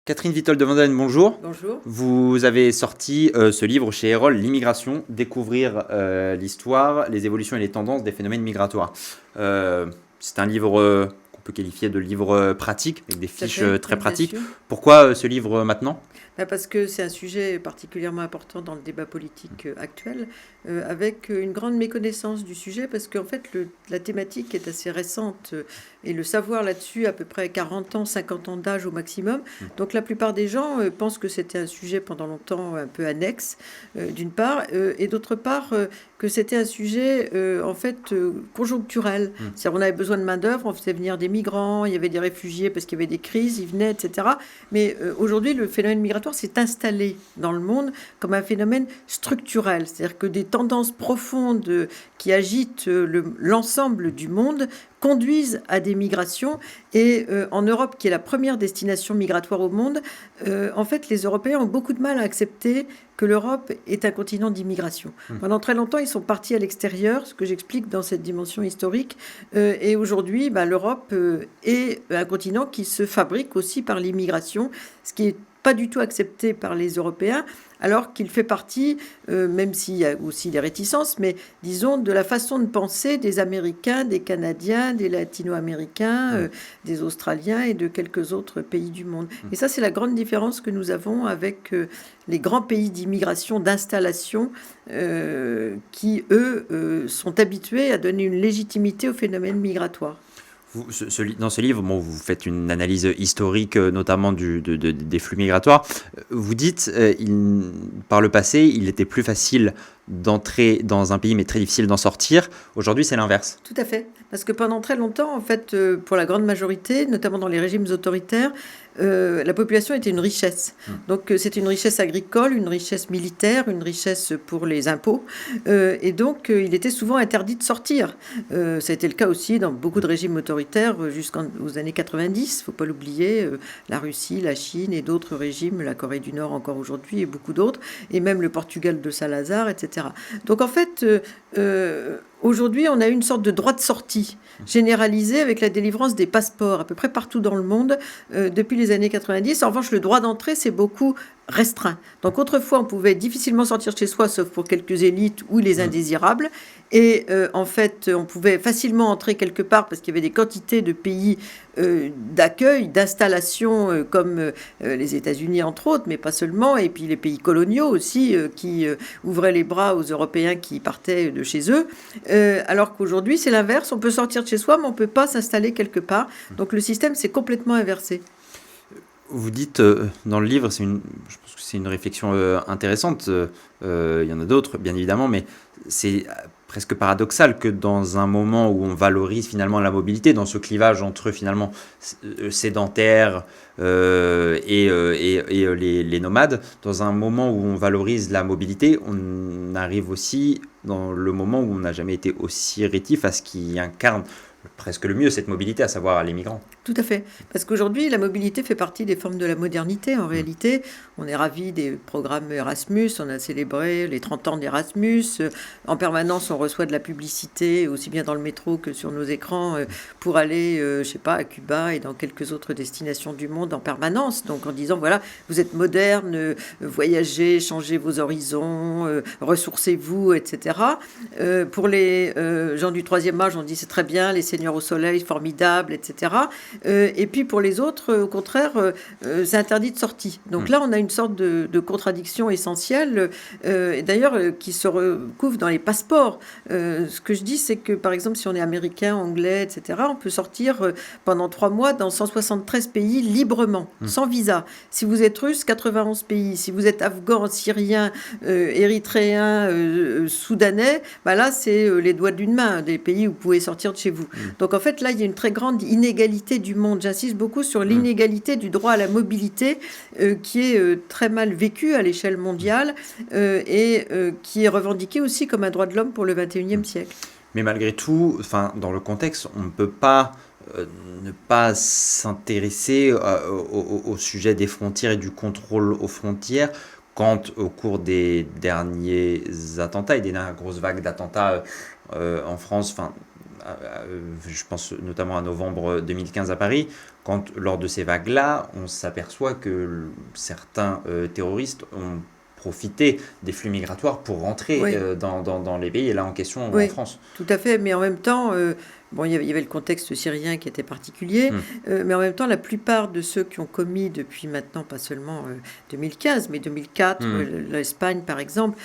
Catherine Vitol de Vandalen, bonjour. Bonjour. Vous avez sorti ce livre chez Erol, L'immigration, découvrir l'histoire, les évolutions et les tendances des phénomènes migratoires. C'est un livre qu'on peut qualifier de livre pratique, avec des Tout à fiches fait, très oui, bien pratiques. sûr. Pourquoi ce livre maintenant ? Parce que c'est un sujet particulièrement important dans le débat politique actuel, avec une grande méconnaissance du sujet, parce qu'en fait, la thématique est assez récente, et le savoir là-dessus, à peu près 40 ans, 50 ans d'âge au maximum. Donc la plupart des gens pensent que c'était un sujet pendant longtemps un peu annexe, d'une part, et d'autre part, que c'était un sujet en fait conjoncturel. C'est-à-dire on avait besoin de main-d'œuvre, on faisait venir des migrants, il y avait des réfugiés parce qu'il y avait des crises, ils venaient, etc. Mais aujourd'hui, le phénomène migratoire s'est installé dans le monde comme un phénomène structurel. C'est-à-dire que des tendances profondes qui agitent l'ensemble du monde conduisent à des migrations. Et en Europe, qui est la première destination migratoire au monde, en fait, les Européens ont beaucoup de mal à accepter que l'Europe est un continent d'immigration. Pendant très longtemps, ils sont partis à l'extérieur, ce que j'explique dans cette dimension historique. Et aujourd'hui, l'Europe est un continent qui se fabrique aussi par l'immigration, ce qui est pas du tout accepté par les Européens, alors qu'il fait partie, même s'il y a aussi des réticences, mais disons de la façon de penser des Américains, des Canadiens, des Latino-Américains, des Australiens et de quelques autres pays du monde. Et ça, c'est la grande différence que nous avons avec les grands pays d'immigration, d'installation, qui, eux, sont habitués à donner une légitimité au phénomène migratoire. Dans ce livre, vous faites une analyse historique, notamment des flux migratoires. Vous dites, par le passé, il était plus facile d'entrer dans un pays, mais très difficile d'en sortir. Aujourd'hui, c'est l'inverse. Tout à fait. Parce que pendant très longtemps, en fait, pour la grande majorité, notamment dans les régimes autoritaires, la population était une richesse. Donc c'était une richesse agricole, une richesse militaire, une richesse pour les impôts. Et donc il était souvent interdit de sortir. Ça a été le cas aussi dans beaucoup de régimes autoritaires jusqu'aux années 90. Il ne faut pas l'oublier, la Russie, la Chine et d'autres régimes, la Corée du Nord encore aujourd'hui et beaucoup d'autres, et même le Portugal de Salazar, etc. Donc en fait, aujourd'hui, on a une sorte de droit de sortie généralisé avec la délivrance des passeports à peu près partout dans le monde depuis les années 90. En revanche, le droit d'entrée, c'est beaucoup restreint. Donc autrefois, on pouvait difficilement sortir chez soi, sauf pour quelques élites ou les indésirables. Et en fait, on pouvait facilement entrer quelque part parce qu'il y avait des quantités de pays d'accueil, d'installation, comme les États-Unis entre autres, mais pas seulement, et puis les pays coloniaux aussi, qui ouvraient les bras aux Européens qui partaient de chez eux. Alors qu'aujourd'hui, c'est l'inverse. On peut sortir de chez soi, mais on ne peut pas s'installer quelque part. Donc le système s'est complètement inversé. Vous dites dans le livre, je pense que c'est une réflexion intéressante, il y en a d'autres bien évidemment, mais c'est presque paradoxal que dans un moment où on valorise finalement la mobilité, dans ce clivage entre finalement sédentaires et les nomades, dans un moment où on valorise la mobilité, on arrive aussi dans le moment où on n'a jamais été aussi rétif à ce qui incarne presque le mieux cette mobilité, à savoir les migrants. Tout à fait. Parce qu'aujourd'hui, la mobilité fait partie des formes de la modernité. En réalité, on est ravis des programmes Erasmus. On a célébré les 30 ans d'Erasmus. En permanence, on reçoit de la publicité, aussi bien dans le métro que sur nos écrans, pour aller, je sais pas, à Cuba et dans quelques autres destinations du monde en permanence. Donc en disant, voilà, vous êtes moderne, voyagez, changez vos horizons, ressourcez-vous, etc. Pour les gens du troisième âge, on dit c'est très bien, les seigneurs au soleil, formidable, etc. Et puis pour les autres, au contraire, c'est interdit de sortie. Donc là, on a une sorte de contradiction essentielle, d'ailleurs, qui se recouvre dans les passeports. Ce que je dis, c'est que, par exemple, si on est américain, anglais, etc., on peut sortir pendant 3 mois dans 173 pays librement, sans visa. Si vous êtes russe, 91 pays. Si vous êtes afghan, syrien, érythréen, soudanais, là, c'est les doigts d'une main, des pays où vous pouvez sortir de chez vous. Donc en fait, là, il y a une très grande inégalité du monde. J'insiste beaucoup sur l'inégalité du droit à la mobilité qui est très mal vécue à l'échelle mondiale et qui est revendiquée aussi comme un droit de l'homme pour le XXIe siècle. Mais malgré tout, dans le contexte, on ne peut pas ne pas s'intéresser au sujet des frontières et du contrôle aux frontières quand, au cours des derniers attentats et des dernières grosses vagues d'attentats en France, je pense notamment à novembre 2015 à Paris, quand lors de ces vagues-là, on s'aperçoit que certains terroristes ont profité des flux migratoires pour rentrer Oui. dans les pays, et là en question en Oui, France. tout à fait. Mais en même temps, bon, il y avait le contexte syrien qui était particulier, Hmm. mais en même temps, la plupart de ceux qui ont commis depuis maintenant, pas seulement 2015, mais 2004, Hmm. l'Espagne par exemple,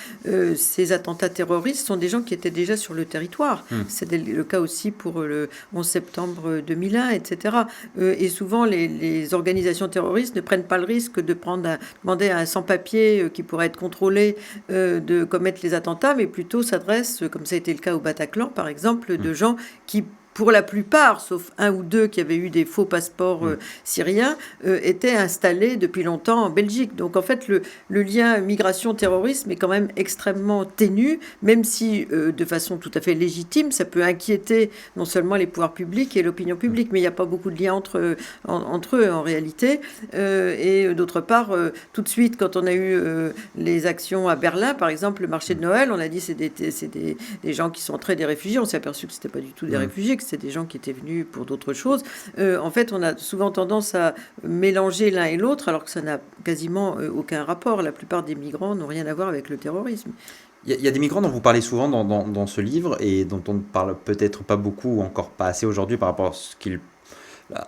ces attentats terroristes sont des gens qui étaient déjà sur le territoire. Hmm. C'est le cas aussi pour le 11 septembre 2001, etc. Et souvent, les organisations terroristes ne prennent pas le risque de demander à un sans-papier qui pourrait être contrôlé de commettre les attentats, mais plutôt s'adressent, comme ça a été le cas au Bataclan par exemple, Hmm. de gens qui, pour la plupart, sauf un ou deux qui avaient eu des faux passeports Hmm. syriens, étaient installés depuis longtemps en Belgique. Donc en fait, le lien migration-terrorisme est quand même extrêmement ténu, même si de façon tout à fait légitime, ça peut inquiéter non seulement les pouvoirs publics et l'opinion publique, mais il n'y a pas beaucoup de lien entre eux en réalité. Et d'autre part, tout de suite, quand on a eu les actions à Berlin, par exemple, le marché de Noël, on a dit c'est des gens qui sont entrés des réfugiés. On s'est aperçu que c'était pas du tout des Hmm. réfugiés, que c'était des gens qui étaient venus pour d'autres choses. En fait, on a souvent tendance à mélanger l'un et l'autre, alors que ça n'a quasiment aucun rapport. La plupart des migrants n'ont rien à voir avec le terrorisme. Il y a des migrants dont vous parlez souvent dans ce livre et dont on ne parle peut-être pas beaucoup ou encore pas assez aujourd'hui par rapport à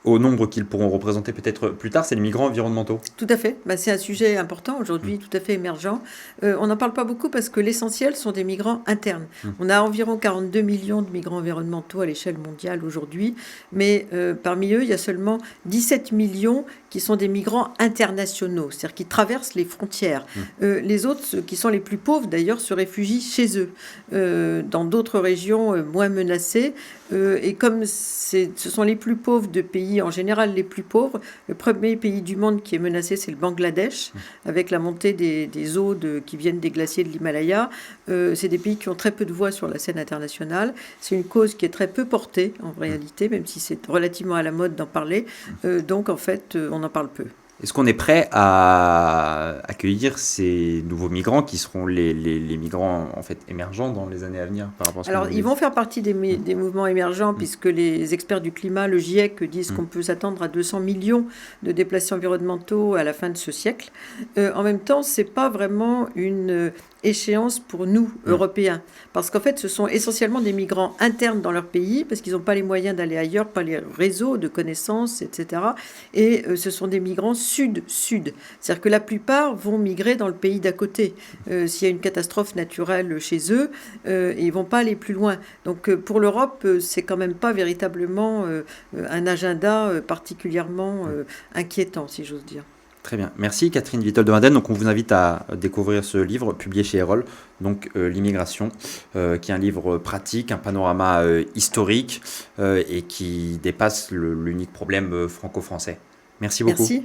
au nombre qu'ils pourront représenter peut-être plus tard, c'est les migrants environnementaux. Tout à fait. Bah, c'est un sujet important aujourd'hui, tout à fait émergent. On n'en parle pas beaucoup parce que l'essentiel sont des migrants internes. Mm. On a environ 42 millions de migrants environnementaux à l'échelle mondiale aujourd'hui, mais parmi eux, il y a seulement 17 millions qui sont des migrants internationaux, c'est-à-dire qui traversent les frontières. Les autres, ceux qui sont les plus pauvres d'ailleurs, se réfugient chez eux, dans d'autres régions moins menacées. Et comme ce sont les plus pauvres de pays, en général les plus pauvres, le premier pays du monde qui est menacé, c'est le Bangladesh, avec la montée des eaux qui viennent des glaciers de l'Himalaya. C'est des pays qui ont très peu de voix sur la scène internationale. C'est une cause qui est très peu portée, en réalité, même si c'est relativement à la mode d'en parler. Donc, en fait, on en parle peu. Est-ce qu'on est prêt à accueillir ces nouveaux migrants qui seront les migrants en fait émergents dans les années à venir par rapport à ce que Alors, vous ils dites? vont faire partie des mouvements émergents, puisque les experts du climat, le GIEC, disent qu'on peut s'attendre à 200 millions de déplacés environnementaux à la fin de ce siècle. En même temps, c'est pas vraiment une échéance pour nous, Européens, parce qu'en fait, ce sont essentiellement des migrants internes dans leur pays, parce qu'ils n'ont pas les moyens d'aller ailleurs, pas les réseaux de connaissances, etc. Et ce sont des migrants sud-sud. C'est-à-dire que la plupart vont migrer dans le pays d'à côté. S'il y a une catastrophe naturelle chez eux, ils vont pas aller plus loin. Donc pour l'Europe, c'est quand même pas véritablement un agenda particulièrement inquiétant, si j'ose dire. Très bien. Merci Catherine Vitol de Madden. Donc on vous invite à découvrir ce livre publié chez Erol, donc L'immigration, qui est un livre pratique, un panorama historique et qui dépasse l'unique problème franco-français. Merci beaucoup. Merci.